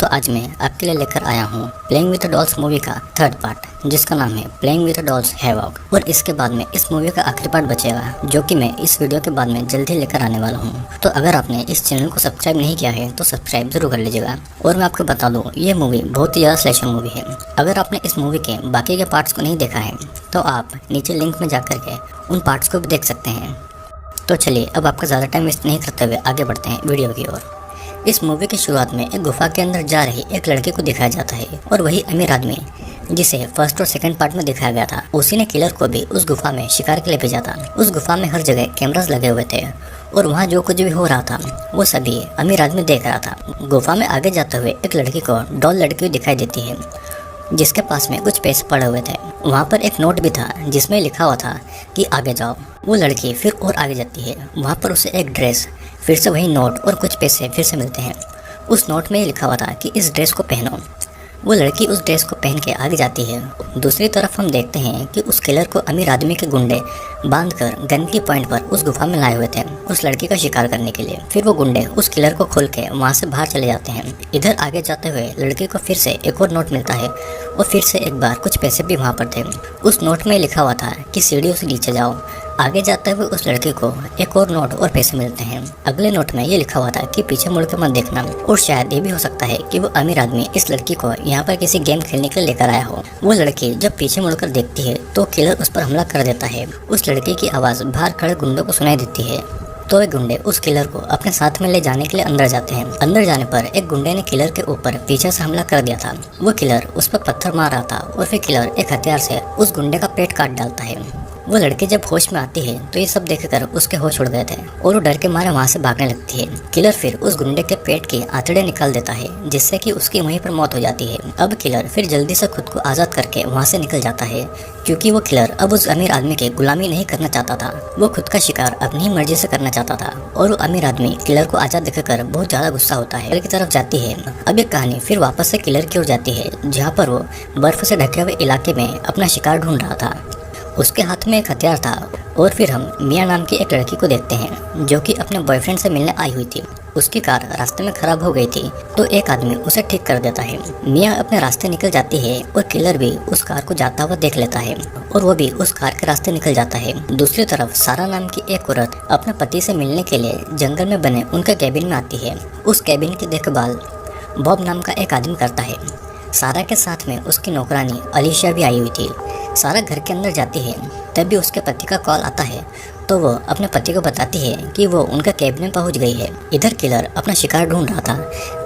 आज मैं आपके लिए लेकर आया हूँ प्लेइंग विद डॉल्स मूवी का थर्ड पार्ट, जिसका नाम है प्लेइंग विद डॉल्स हैवॉक। और इसके बाद में इस मूवी का आखिरी पार्ट बचेगा, जो कि मैं इस वीडियो के बाद में जल्दी लेकर आने वाला हूँ। तो अगर आपने इस चैनल को सब्सक्राइब नहीं किया है तो सब्सक्राइब जरूर कर लीजिएगा। और मैं आपको बता दूँ, ये मूवी बहुत ही ज़्यादा स्लेशर मूवी है। अगर आपने इस मूवी के बाकी के पार्ट्स को नहीं देखा है तो आप नीचे लिंक में जा करके उन पार्ट्स को भी देख सकते हैं। तो चलिए अब आपका ज़्यादा टाइम वेस्ट नहीं करते हुए आगे बढ़ते हैं वीडियो की ओर। इस मूवी की शुरुआत में एक गुफा के अंदर जा रही एक लड़के को दिखाया जाता है, और वही अमीर आदमी जिसे फर्स्ट और सेकंड पार्ट में दिखाया गया था, उसी ने किलर को भी उस गुफा में शिकार के लिए भेजा था। उस गुफा में हर जगह कैमरास लगे हुए थे और वहाँ जो कुछ भी हो रहा था वो सभी अमीर आदमी देख रहा था। गुफा में आगे जाते हुए एक लड़की को डॉल लड़की दिखाई देती है, जिसके पास में कुछ पैसे पड़े हुए थे। वहाँ पर एक नोट भी था जिसमें लिखा हुआ था कि आगे जाओ। वो लड़की फिर और आगे जाती है, वहाँ पर उसे एक ड्रेस, फिर से वही नोट और कुछ पैसे फिर से मिलते हैं। उस नोट में ये लिखा हुआ था कि इस ड्रेस को पहनो। वो लड़की उस ड्रेस को पहन के आगे जाती है। दूसरी तरफ हम देखते हैं कि उस किलर को अमीर आदमी के गुंडे बांधकर गन की पॉइंट पर उस गुफा में लाए हुए थे उस लड़की का शिकार करने के लिए। फिर वो गुंडे उस किलर को खोल के वहाँ से बाहर चले जाते हैं। इधर आगे जाते हुए लड़की को फिर से एक और नोट मिलता है और फिर से एक बार कुछ पैसे भी वहाँ पर थे। उस नोट में लिखा हुआ था कि सीढ़ियों से नीचे जाओ। आगे जाते हुए उस लड़के को एक और नोट और पैसे मिलते हैं। अगले नोट में ये लिखा हुआ था कि पीछे मुड़ के मत देखना। और शायद ये भी हो सकता है कि वो अमीर आदमी इस लड़की को यहाँ पर किसी गेम खेलने के लिए लेकर आया हो। वो लड़की जब पीछे मुड़कर देखती है तो किलर उस पर हमला कर देता है। उस लड़की की आवाज़ बाहर खड़े गुंडों को सुनाई देती है, तो वे गुंडे उस किलर को अपने साथ में ले जाने के लिए अंदर जाते हैं। अंदर जाने पर एक गुंडे ने किलर के ऊपर पीछे से हमला कर दिया था। वो किलर उस पर पत्थर मार रहा था और फिर किलर एक हथियार से उस गुंडे का पेट काट डालता है। वो लड़की जब होश में आती है तो ये सब देखकर उसके होश उड़ गए थे और वो डर के मारे वहाँ से भागने लगती है। किलर फिर उस गुंडे के पेट की आंतड़े निकाल देता है, जिससे कि उसकी वहीं पर मौत हो जाती है। अब किलर फिर जल्दी से खुद को आज़ाद करके वहाँ से निकल जाता है, क्योंकि वो किलर अब उस अमीर आदमी की गुलामी नहीं करना चाहता था। वो खुद का शिकार अपनी ही मर्जी से करना चाहता था। और वो अमीर आदमी किलर को आज़ाद देखकर बहुत ज़्यादा गुस्सा होता है, की तरफ जाती है। अब ये कहानी फिर वापस से किलर की ओर जाती है, जहाँ पर वो बर्फ से ढके हुए इलाके में अपना शिकार ढूंढ रहा था। उसके हाथ में एक हथियार था। और फिर हम मिया नाम की एक लड़की को देखते हैं, जो कि अपने बॉयफ्रेंड से मिलने आई हुई थी। उसकी कार रास्ते में खराब हो गई थी, तो एक आदमी उसे ठीक कर देता है। मिया अपने रास्ते निकल जाती है और किलर भी उस कार को जाता हुआ देख लेता है और वो भी उस कार के रास्ते निकल जाता है। दूसरी तरफ सारा नाम की एक औरत अपने पति से मिलने के लिए जंगल में बने उनके कैबिन में आती है। उस कैबिन की देखभाल बॉब नाम का एक आदमी करता है। सारा के साथ में उसकी नौकरानी अलीशा भी आई हुई थी। सारा घर के अंदर जाती है, तभी उसके पति का कॉल आता है, तो वो अपने पति को बताती है कि वो उनका कैबिन में पहुंच गई है। इधर किलर अपना शिकार ढूंढ रहा था,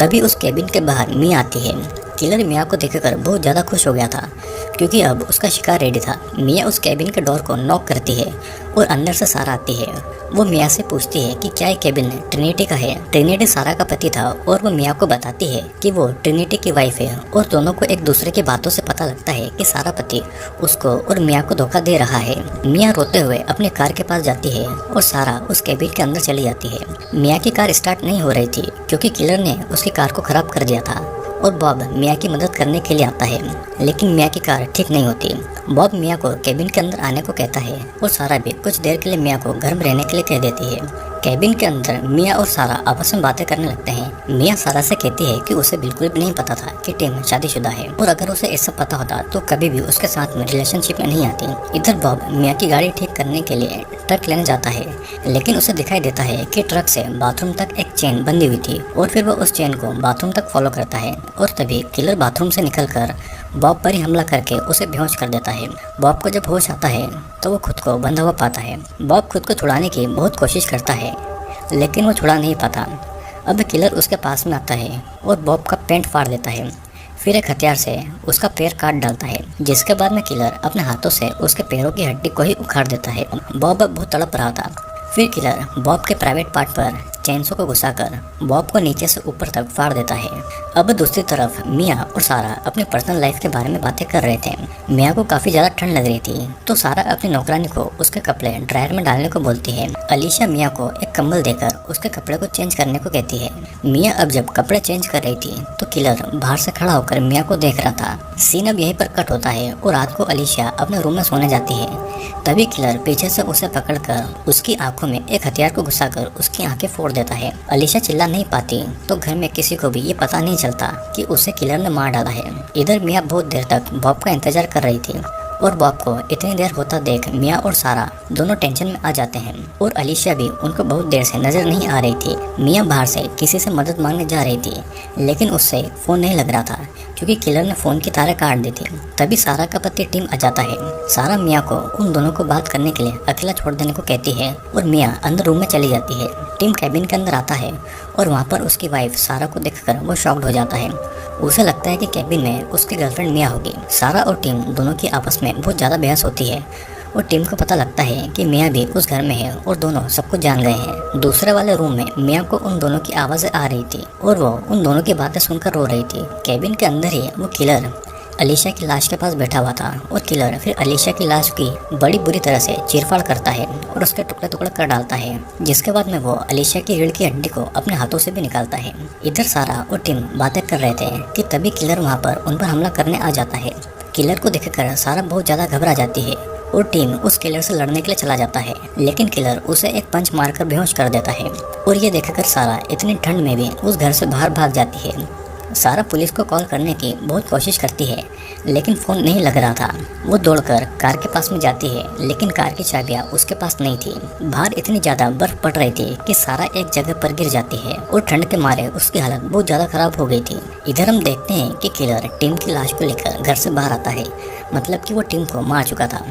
तभी उस कैबिन के बाहर मिया आती है। किलर मिया को देखकर बहुत ज़्यादा खुश हो गया था, क्योंकि अब उसका शिकार रेडी था। मिया उस कैबिन के डोर को नॉक करती है और अंदर से सारा आती है। वो मिया से पूछती है कि क्या ये कैबिन ट्रिनिटी का है। ट्रिनिटी सारा का पति था और वो मिया को बताती है कि वो ट्रिनिटी की वाइफ है। और दोनों को एक दूसरे की बातों से पता लगता है कि सारा पति उसको और मिया को धोखा दे रहा है। मिया रोते हुए अपने कार के पास जाती है और सारा उस कैबिन के अंदर चली जाती है। मिया की कार स्टार्ट नहीं हो रही थी, क्योंकि किलर ने उसकी कार को खराब कर दिया था। और बॉब मिया की मदद करने के लिए आता है, लेकिन मिया की कार ठीक नहीं होती। बॉब मिया को कैबिन के अंदर आने को कहता है और सारा भी कुछ देर के लिए मिया को घर में रहने के लिए कह देती है। कैबिन के अंदर मिया और सारा आपस में बातें करने लगते हैं। मिया सारा से कहती है कि उसे बिल्कुल भी नहीं पता था कि टिम शादीशुदा है, और अगर उसे ऐसा पता होता तो कभी भी उसके साथ में रिलेशनशिप में नहीं आती। इधर बॉब मिया की गाड़ी ठीक करने के लिए ट्रक लेने जाता है, लेकिन उसे दिखाई देता है कि ट्रक से बाथरूम तक एक चेन बंधी हुई थी और फिर वो उस चेन को बाथरूम तक फॉलो करता है। और तभी किलर बाथरूम से निकलकर बॉब पर ही हमला करके उसे बेहोश कर देता है। बॉब को जब होश आता है तो वो खुद को बंधा हुआ पाता है। बॉब खुद को छुड़ाने की बहुत कोशिश करता है, लेकिन वो छुड़ा नहीं पाता। अब किलर उसके पास में आता है और बॉब का पैंट फाड़ देता है, फिर एक हथियार से उसका पैर काट डालता है, जिसके बाद में किलर अपने हाथों से उसके पैरों की हड्डी को ही उखाड़ देता है। बॉब अब बहुत तड़प रहा था। फिर किलर बॉब के प्राइवेट पार्ट पर चेंसो को घुसाकर बॉब को नीचे से ऊपर तक फाड़ देता है। अब दूसरी तरफ मिया और सारा अपनी पर्सनल लाइफ के बारे में बातें कर रहे थे। मिया को काफी ज्यादा ठंड लग रही थी, तो सारा अपनी नौकरानी को उसके कपड़े ड्रायर में डालने को बोलती है। अलीशा मिया को एक कंबल देकर उसके कपड़े को चेंज करने को कहती है। मिया अब जब कपड़े चेंज कर रही थी तो किलर बाहर से खड़ा होकर मिया को देख रहा था। सीन अब यहीं पर कट होता है और रात को अलीशा अपने रूम में सोने जाती है। तभी किलर पीछे से उसे पकड़कर उसकी आंखों में एक हथियार को घुसाकर उसकी आंखें फोड़ छोड़ देता है। अलीशा चिल्ला नहीं पाती तो घर में किसी को भी ये पता नहीं चलता कि उसे किलर ने मार डाला है। इधर मिया बहुत देर तक बॉब का इंतजार कर रही थी और बॉब को इतनी देर होता देख मिया और सारा दोनों टेंशन में आ जाते हैं और अलीशा भी उनको बहुत देर से नजर नहीं आ रही थी। मिया बाहर से किसी से मदद मांगने जा रही थी लेकिन उससे फोन नहीं लग रहा था क्योंकि किलर ने फोन की तारें काट दी थी। तभी सारा का पति टिम आ जाता है। सारा मिया को उन दोनों को बात करने के लिए अकेला छोड़ देने को कहती है और मिया अंदर रूम में चली जाती है। टिम कैबिन के अंदर आता है और वहाँ पर उसकी वाइफ सारा को देखकर वो शॉक्ड हो जाता है। उसे लगता है कि कैबिन में उसकी गर्लफ्रेंड मिया होगी। सारा और टिम दोनों की आपस में बहुत ज़्यादा बहस होती है और टिम को पता लगता है कि मिया भी उस घर में है और दोनों सब कुछ जान गए हैं। दूसरे वाले रूम में मिया को उन दोनों की आवाज़ें आ रही थी और वो उन दोनों की बातें सुनकर रो रही थी। कैबिन के अंदर ही वो किलर अलीशा की लाश के पास बैठा हुआ था और किलर फिर अलीशा की लाश की बड़ी बुरी तरह से चीरफाड़ करता है और उसके टुकड़े टुकड़े कर डालता है, जिसके बाद में वो अलीशा की रीढ़ की हड्डी को अपने हाथों से भी निकालता है। इधर सारा और टिम बातें कर रहे थे कि तभी किलर वहाँ पर उन पर हमला करने आ जाता है। किलर को देखकर सारा बहुत ज़्यादा घबरा जाती है और टिम उस किलर से लड़ने के लिए चला जाता है लेकिन किलर उसे एक पंच मारकर बेहोश कर देता है और ये देखकर सारा इतनी ठंड में भी उस घर से बाहर भाग जाती है। सारा पुलिस को कॉल करने की बहुत कोशिश करती है लेकिन फ़ोन नहीं लग रहा था। वो दौड़कर कार के पास में जाती है लेकिन कार की चाबियाँ उसके पास नहीं थी। बाहर इतनी ज़्यादा बर्फ़ पड़ रही थी कि सारा एक जगह पर गिर जाती है और ठंड के मारे उसकी हालत बहुत ज़्यादा ख़राब हो गई थी। इधर हम देखते हैं कि किलर टिम की लाश को लेकर घर से बाहर आता है, मतलब कि वो टिम को मार चुका था।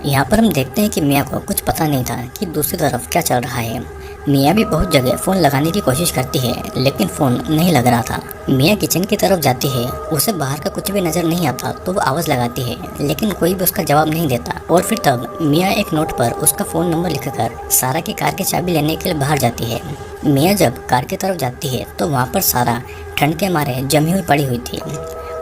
यहाँ पर हम देखते हैं कि मिया को कुछ पता नहीं था कि दूसरी तरफ क्या चल रहा है। मिया भी बहुत जगह फ़ोन लगाने की कोशिश करती है लेकिन फ़ोन नहीं लग रहा था। मिया किचन की तरफ जाती है, उसे बाहर का कुछ भी नज़र नहीं आता तो वो आवाज़ लगाती है लेकिन कोई भी उसका जवाब नहीं देता। और फिर तब मिया एक नोट पर उसका फ़ोन नंबर लिखकर सारा की कार की चाबी लेने के लिए बाहर जाती है। मिया जब कार की तरफ जाती है तो वहाँ पर सारा ठंड के मारे जमी हुई पड़ी हुई थी।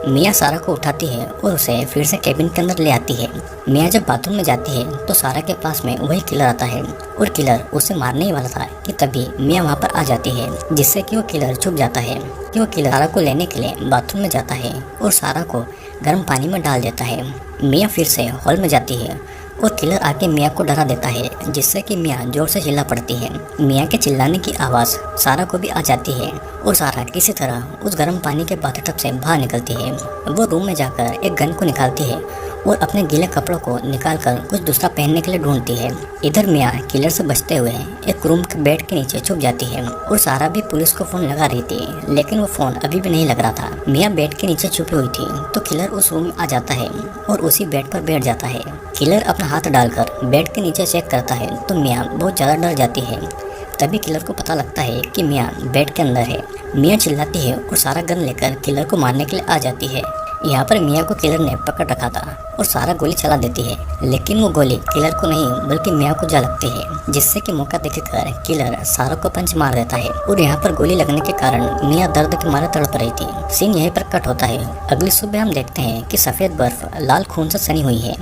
मिया सारा को उठाती है और उसे फिर से कैबिन के अंदर ले आती है। मिया जब बाथरूम में जाती है तो सारा के पास में वही किलर आता है और किलर उसे मारने ही वाला था कि तभी मिया वहाँ पर आ जाती है, जिससे कि वो किलर छुप जाता है कि वो किलर सारा को लेने के लिए बाथरूम में जाता है और सारा को गर्म पानी में डाल देता है। मिया फिर से हॉल में जाती है और किलर आके मिया को डरा देता है, जिससे कि मिया जोर से चिल्ला पड़ती है। मिया के चिल्लाने की आवाज़ सारा को भी आ जाती है और सारा किसी तरह उस गर्म पानी के बाथटब से बाहर निकलती है। वो रूम में जाकर एक गन को निकालती है और अपने गीले कपड़ों को निकालकर कुछ दूसरा पहनने के लिए ढूंढती है। इधर मिया किलर से बचते हुए एक रूम के बेड के नीचे छुप जाती है और सारा भी पुलिस को फ़ोन लगा रही थी लेकिन वो फ़ोन अभी भी नहीं लग रहा था। मिया बेड के नीचे छुपी हुई थी तो किलर उस रूम में आ जाता है और उसी बेड पर बैठ जाता है। किलर अपना हाथ डालकर बेड के नीचे चेक करता है तो मिया बहुत ज़्यादा डर जाती है। तभी किलर को पता लगता है कि मिया बेड के अंदर है। मिया चिल्लाती है और सारा गन लेकर किलर को मारने के लिए आ जाती है। यहाँ पर मिया को किलर ने पकड़ रखा था और सारा गोली चला देती है लेकिन वो गोली किलर को नहीं बल्कि मिया को जा लगती है, जिससे कि मौका देखकर किलर सारा को पंच मार देता है और यहाँ पर गोली लगने के कारण मिया दर्द के मारे तड़प रही थी। सीन यहीं पर कट होता है। अगली सुबह हम देखते हैं कि सफ़ेद बर्फ लाल खून से सनी हुई है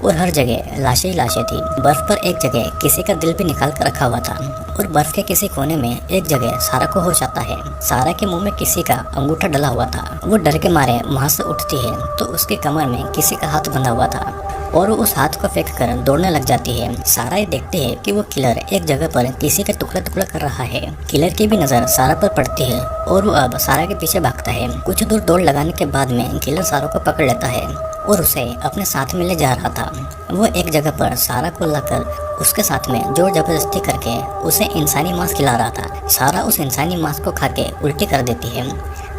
और हर जगह लाशें ही लाशें थी। बर्फ पर एक जगह किसी का दिल भी निकाल कर रखा हुआ था और बर्फ के किसी कोने में एक जगह सारा को होश आता है। सारा के मुंह में किसी का अंगूठा डला हुआ था। वो डर के मारे वहाँ से उठती है तो उसके कमर में किसी का हाथ बंधा हुआ था और वो उस हाथ को फेंक कर दौड़ने लग जाती है। सारा ये देखती है कि वो किलर एक जगह पर किसी का टुकड़ा टुकड़ा कर रहा है। किलर की भी नज़र सारा पर पड़ती है और वो अब सारा के पीछे भागता है। कुछ दूर दौड़ लगाने के बाद में किलर सारा को पकड़ लेता है और उसे अपने साथ में ले जा रहा था। वो एक जगह पर सारा को लाकर उसके साथ में जोर जबरदस्ती करके उसे इंसानी मांस खिला रहा था। सारा उस इंसानी मांस को खा के उल्टी कर देती है,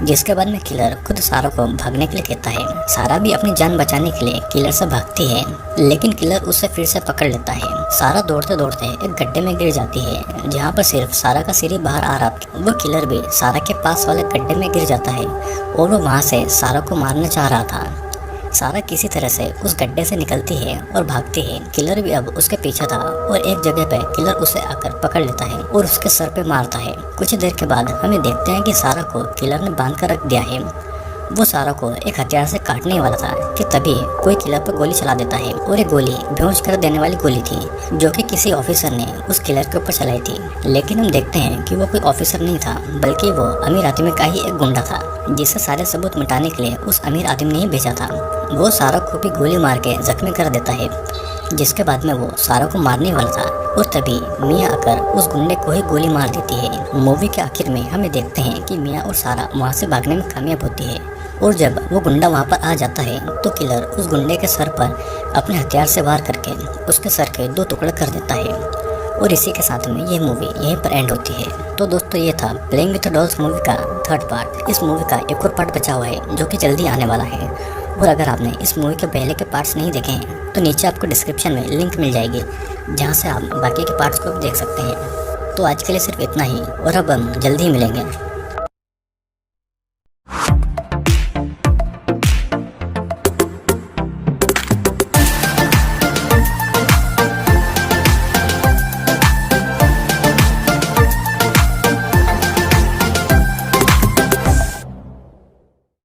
जिसके बाद में किलर खुद सारा को भागने के लिए कहता है। सारा भी अपनी जान बचाने के लिए किलर से भागती है लेकिन किलर उसे फिर से पकड़ लेता है। सारा दौड़ते दौड़ते एक गड्ढे में गिर जाती है जहाँ पर सिर्फ सारा का सिर ही बाहर आ रहा था। वो किलर भी सारा के पास वाले गड्ढे में गिर जाता है और वो वहाँ से सारा को मारना चाह रहा था। सारा किसी तरह से उस गड्ढे से निकलती है और भागती है। किलर भी अब उसके पीछे था और एक जगह पे किलर उसे आकर पकड़ लेता है और उसके सर पे मारता है। कुछ देर के बाद हमें देखते हैं कि सारा को किलर ने बांध कर रख दिया है। वो सारा को एक हथियार से काटने वाला था कि तभी कोई किलर पर गोली चला देता है और ये गोली बेहोश कर देने वाली गोली थी जो कि किसी ऑफिसर ने उस किलर के ऊपर चलाई थी। लेकिन हम देखते हैं कि वो कोई ऑफिसर नहीं था बल्कि वो अमीर आदमी का ही एक गुंडा था, जिसे सारे सबूत मिटाने के लिए उस अमीर आदमी ने ही भेजा था। वो सारा को भी गोली मार के जख्मी कर देता है, जिसके बाद में वो सारा को मारने वाला था और तभी मिया आकर उस गुंडे को ही गोली मार देती है। मूवी के आखिर में हमें देखते हैं कि मिया और सारा वहाँ से भागने में कामयाब होती है और जब वो गुंडा वहाँ पर आ जाता है तो किलर उस गुंडे के सर पर अपने हथियार से वार करके उसके सर के 2 टुकड़े कर देता है और इसी के साथ में ये मूवी यहीं पर एंड होती है। तो दोस्तों ये था प्लेइंग विद डॉल्स मूवी का 3rd पार्ट। इस मूवी का एक और पार्ट बचा हुआ है जो कि जल्दी आने वाला है और अगर आपने इस मूवी के पहले के पार्ट्स नहीं देखे हैं तो नीचे आपको डिस्क्रिप्शन में लिंक मिल जाएगी जहाँ से आप बाकी के पार्ट्स को भी देख सकते हैं। तो आज के लिए सिर्फ इतना ही और अब हम जल्दी ही मिलेंगे।